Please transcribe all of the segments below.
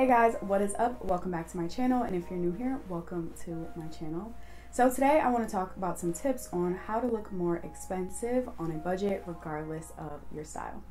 Hey guys, what is up? Welcome back to my channel, and if you're new here, welcome to my channel. So today I want to talk about some tips on how to look more expensive on a budget regardless of your style.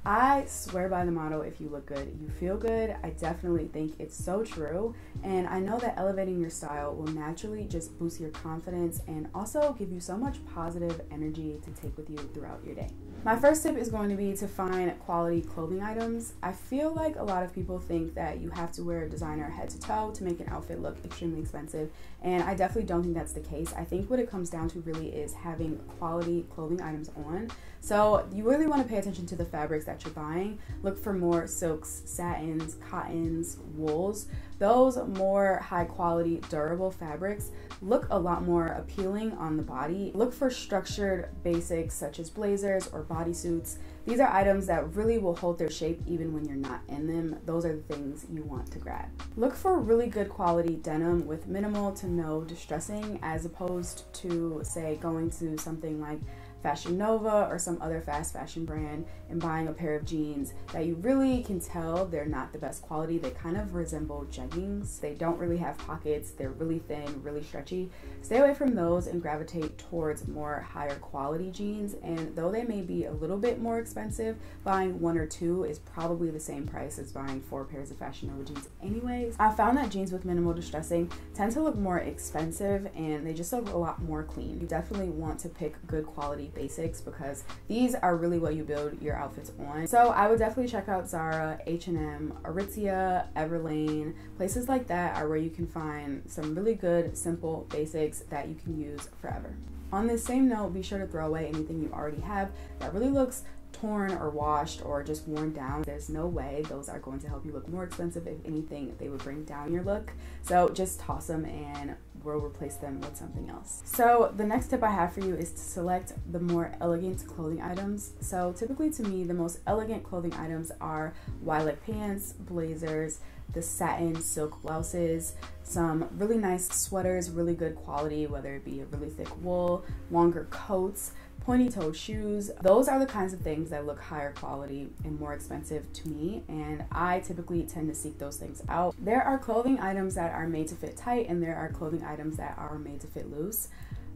I swear by the motto, if you look good, you feel good. I definitely think it's so true, and I know that elevating your style will naturally just boost your confidence and also give you so much positive energy to take with you throughout your day. My first tip is going to be to find quality clothing items. I feel like a lot of people think that you have to wear designer head to toe to make an outfit look extremely expensive, and I definitely don't think that's the case. I think what it comes down to really is having quality clothing items on. So you really want to pay attention to the fabrics that you're buying. Look for more silks, satins, cottons, wools. Those more high quality, durable fabrics look a lot more appealing on the body. Look for structured basics such as blazers or bodysuits. These are items that really will hold their shape even when you're not in them. Those are the things you want to grab. Look for really good quality denim with minimal to no distressing, as opposed to, say, going to something like Fashion Nova or some other fast fashion brand and buying a pair of jeans that you really can tell they're not the best quality. They kind of resemble jeggings. They don't really have pockets. They're really thin, really stretchy. Stay away from those and gravitate towards more higher quality jeans. And though they may be a little bit more expensive, buying one or two is probably the same price as buying 4 pairs of Fashion Nova jeans anyways. I found that jeans with minimal distressing tend to look more expensive and they just look a lot more clean. You definitely want to pick good quality basics because these are really what you build your outfits on. So I would definitely check out Zara, H&M, Aritzia, Everlane. Places like that are where you can find some really good, simple basics that you can use forever. On this same note, be sure to throw away anything you already have that really looks torn or washed or just worn down. There's no way those are going to help you look more expensive. If anything, they would bring down your look. So just toss them and we'll replace them with something else. So the next tip I have for you is to select the more elegant clothing items. So typically to me, the most elegant clothing items are lilac pants, blazers, the satin silk blouses, some really nice sweaters, really good quality, whether it be a really thick wool, longer coats, pointy-toed shoes. Those are the kinds of things that look higher quality and more expensive to me, and I typically tend to seek those things out. There are clothing items that are made to fit tight, and there are clothing items that are made to fit loose.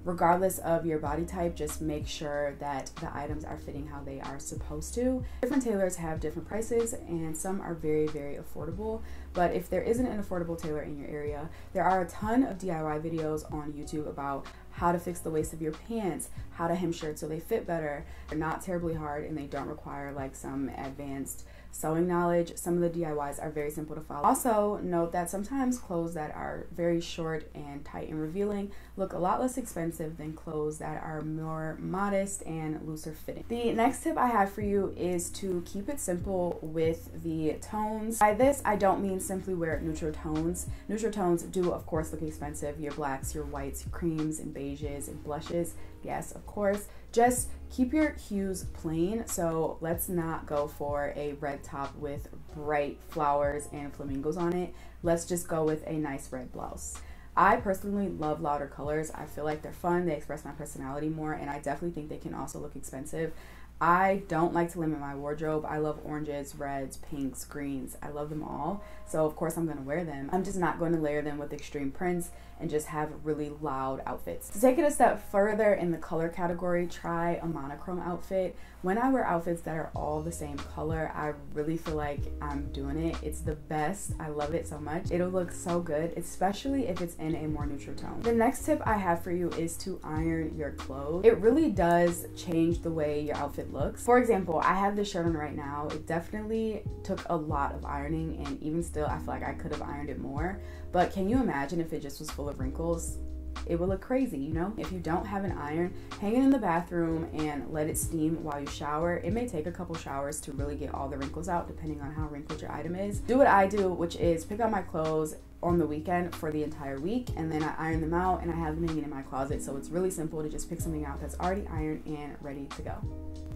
Regardless of your body type, just make sure that the items are fitting how they are supposed to. Different tailors have different prices and some are very, very affordable. But if there isn't an affordable tailor in your area, there are a ton of DIY videos on YouTube about how to fix the waist of your pants, how to hem shirts so they fit better. They're not terribly hard and they don't require like some advanced sewing knowledge. Some of the DIYs are very simple to follow. Also note that sometimes clothes that are very short and tight and revealing look a lot less expensive than clothes that are more modest and looser fitting. The next tip I have for you is to keep it simple with the tones. By this I don't mean simply wear neutral tones. Neutral tones do of course look expensive. Your blacks, your whites, your creams and beiges and blushes, yes of course. Just keep your hues plain. So let's not go for a red top with bright flowers and flamingos on it. Let's just go with a nice red blouse. I personally love louder colors. I feel like they're fun, they express my personality more, and I definitely think they can also look expensive. I don't like to limit my wardrobe. I love oranges, reds, pinks, greens. I love them all. So of course I'm going to wear them. I'm just not going to layer them with extreme prints and just have really loud outfits. To take it a step further in the color category, try a monochrome outfit. When I wear outfits that are all the same color, I really feel like I'm doing it. It's the best. I love it so much. It'll look so good, especially if it's in a more neutral tone. The next tip I have for you is to iron your clothes. It really does change the way your outfit looks. For example, I have this shirt on right now. It definitely took a lot of ironing, and even still I feel like I could have ironed it more. But can you imagine if it just was full of wrinkles? It would look crazy, you know? If you don't have an iron, hang it in the bathroom and let it steam while you shower. It may take a couple showers to really get all the wrinkles out depending on how wrinkled your item is. Do what I do, which is pick out my clothes on the weekend for the entire week, and then I iron them out and I have them hanging in my closet. So it's really simple to just pick something out that's already ironed and ready to go.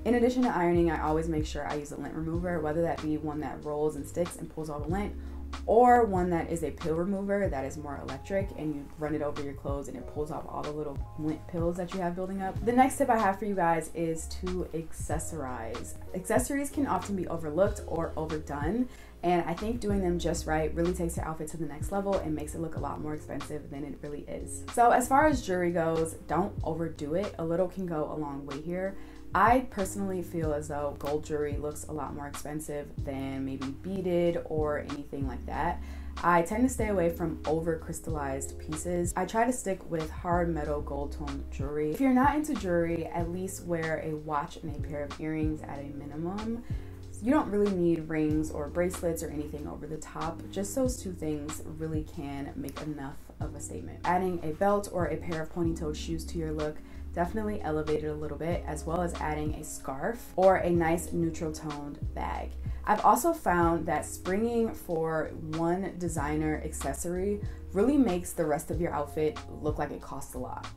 In addition to ironing, I always make sure I use a lint remover, whether that be one that rolls and sticks and pulls all the lint, or one that is a pill remover that is more electric, and you run it over your clothes and it pulls off all the little lint pills that you have building up. The next tip I have for you guys is to accessorize. Accessories can often be overlooked or overdone, and I think doing them just right really takes your outfit to the next level and makes it look a lot more expensive than it really is. So as far as jewelry goes, don't overdo it. A little can go a long way here. I personally feel as though gold jewelry looks a lot more expensive than maybe beaded or anything like that. I tend to stay away from over crystallized pieces. I try to stick with hard metal gold tone jewelry. If you're not into jewelry, at least wear a watch and a pair of earrings at a minimum. You don't really need rings or bracelets or anything over the top. Just those two things really can make enough of a statement. Adding a belt or a pair of pointy-toed shoes to your look definitely elevate it a little bit, as well as adding a scarf or a nice neutral toned bag. I've also found that springing for one designer accessory really makes the rest of your outfit look like it costs a lot.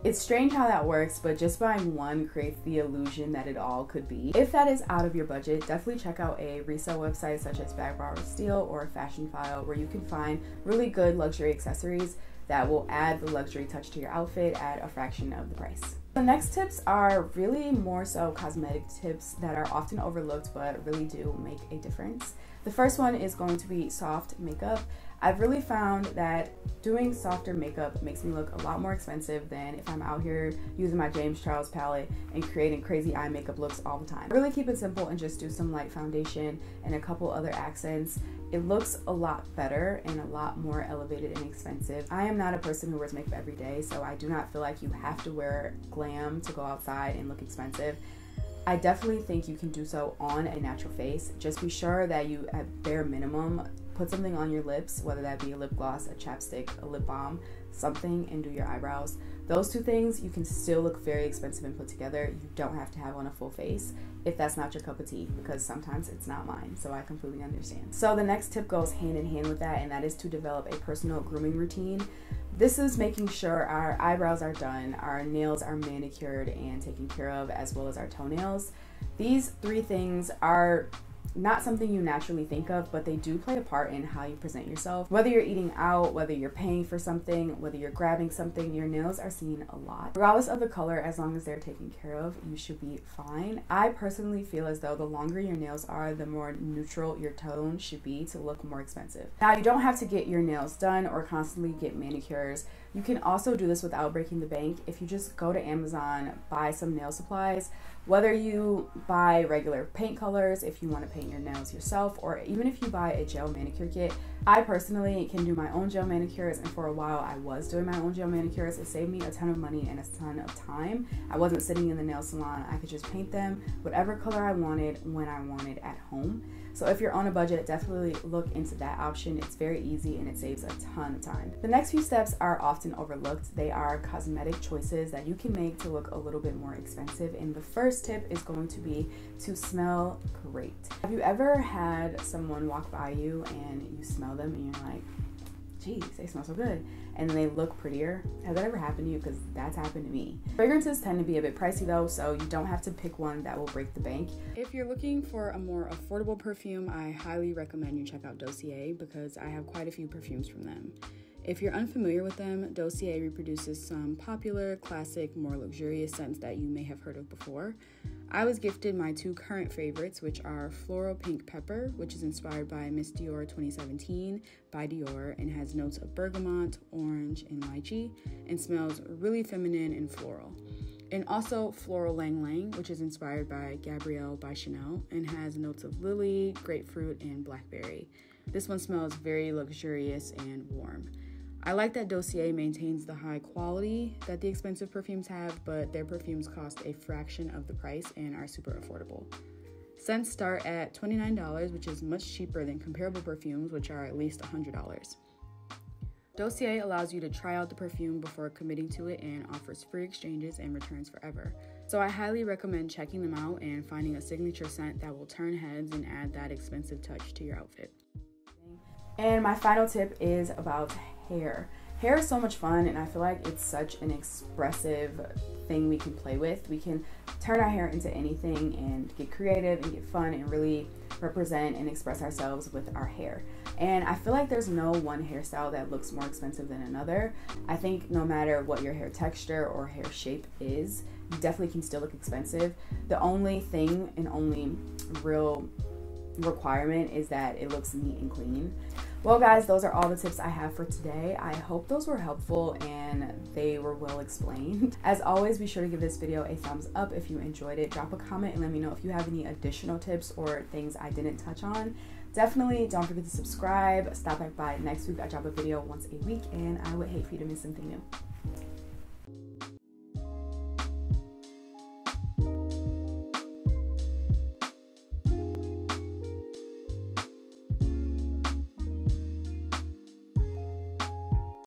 It's strange how that works, but just buying one creates the illusion that it all could be. If that is out of your budget, definitely check out a resale website such as Bag Borrow Steal or Fashion File, where you can find really good luxury accessories that will add the luxury touch to your outfit at a fraction of the price. The next tips are really more so cosmetic tips that are often overlooked but really do make a difference. The first one is going to be soft makeup. I've really found that doing softer makeup makes me look a lot more expensive than if I'm out here using my James Charles palette and creating crazy eye makeup looks all the time. Really keep it simple and just do some light foundation and a couple other accents. It looks a lot better and a lot more elevated and expensive. I am not a person who wears makeup every day, so I do not feel like you have to wear glam to go outside and look expensive. I definitely think you can do so on a natural face. Just be sure that you, at bare minimum, put something on your lips, whether that be a lip gloss, a chapstick, a lip balm, something, and do your eyebrows. Those two things, you can still look very expensive and put together. You don't have to have on a full face if that's not your cup of tea, because sometimes it's not mine, so I completely understand. So the next tip goes hand in hand with that, and that is to develop a personal grooming routine. This is making sure our eyebrows are done, our nails are manicured and taken care of, as well as our toenails. These three things are not something you naturally think of, but they do play a part in how you present yourself. Whether you're eating out, whether you're paying for something, whether you're grabbing something, your nails are seen a lot. Regardless of the color, as long as they're taken care of, you should be fine. I personally feel as though the longer your nails are, the more neutral your tone should be to look more expensive. Now, you don't have to get your nails done or constantly get manicures. You can also do this without breaking the bank. If you just go to Amazon, buy some nail supplies, whether you buy regular paint colors, if you want to paint your nails yourself, or even if you buy a gel manicure kit. I personally can do my own gel manicures, and for a while I was doing my own gel manicures. It saved me a ton of money and a ton of time. I wasn't sitting in the nail salon. I could just paint them whatever color I wanted when I wanted at home. So if you're on a budget, definitely look into that option. It's very easy and it saves a ton of time. The next few steps are often overlooked. They are cosmetic choices that you can make to look a little bit more expensive. And the first tip is going to be to smell great. Have you ever had someone walk by you and you smell them and you're like, geez, they smell so good, and they look prettier? Has that ever happened to you? Because that's happened to me. Fragrances tend to be a bit pricey though, so you don't have to pick one that will break the bank. If you're looking for a more affordable perfume, I highly recommend you check out Dossier, because I have quite a few perfumes from them. If you're unfamiliar with them, Dossier reproduces some popular, classic, more luxurious scents that you may have heard of before. I was gifted my two current favorites, which are Floral Pink Pepper, which is inspired by Miss Dior 2017 by Dior and has notes of bergamot, orange, and lychee, and smells really feminine and floral. And also Floral Lang Lang, which is inspired by Gabrielle by Chanel and has notes of lily, grapefruit, and blackberry. This one smells very luxurious and warm. I like that Dossier maintains the high quality that the expensive perfumes have, but their perfumes cost a fraction of the price and are super affordable. Scents start at $29, which is much cheaper than comparable perfumes, which are at least $100. Dossier allows you to try out the perfume before committing to it and offers free exchanges and returns forever. So I highly recommend checking them out and finding a signature scent that will turn heads and add that expensive touch to your outfit. And my final tip is about hair. Hair is so much fun, and I feel like it's such an expressive thing we can play with. We can turn our hair into anything and get creative and get fun and really represent and express ourselves with our hair. And I feel like there's no one hairstyle that looks more expensive than another. I think no matter what your hair texture or hair shape is, you definitely can still look expensive. The only thing and only real requirement is that it looks neat and clean. Well guys, those are all the tips I have for today. I hope those were helpful and they were well explained. As always, be sure to give this video a thumbs up if you enjoyed it. Drop a comment and let me know if you have any additional tips or things I didn't touch on. Definitely don't forget to subscribe. Stop back by next week. I drop a video once a week and I would hate for you to miss something new.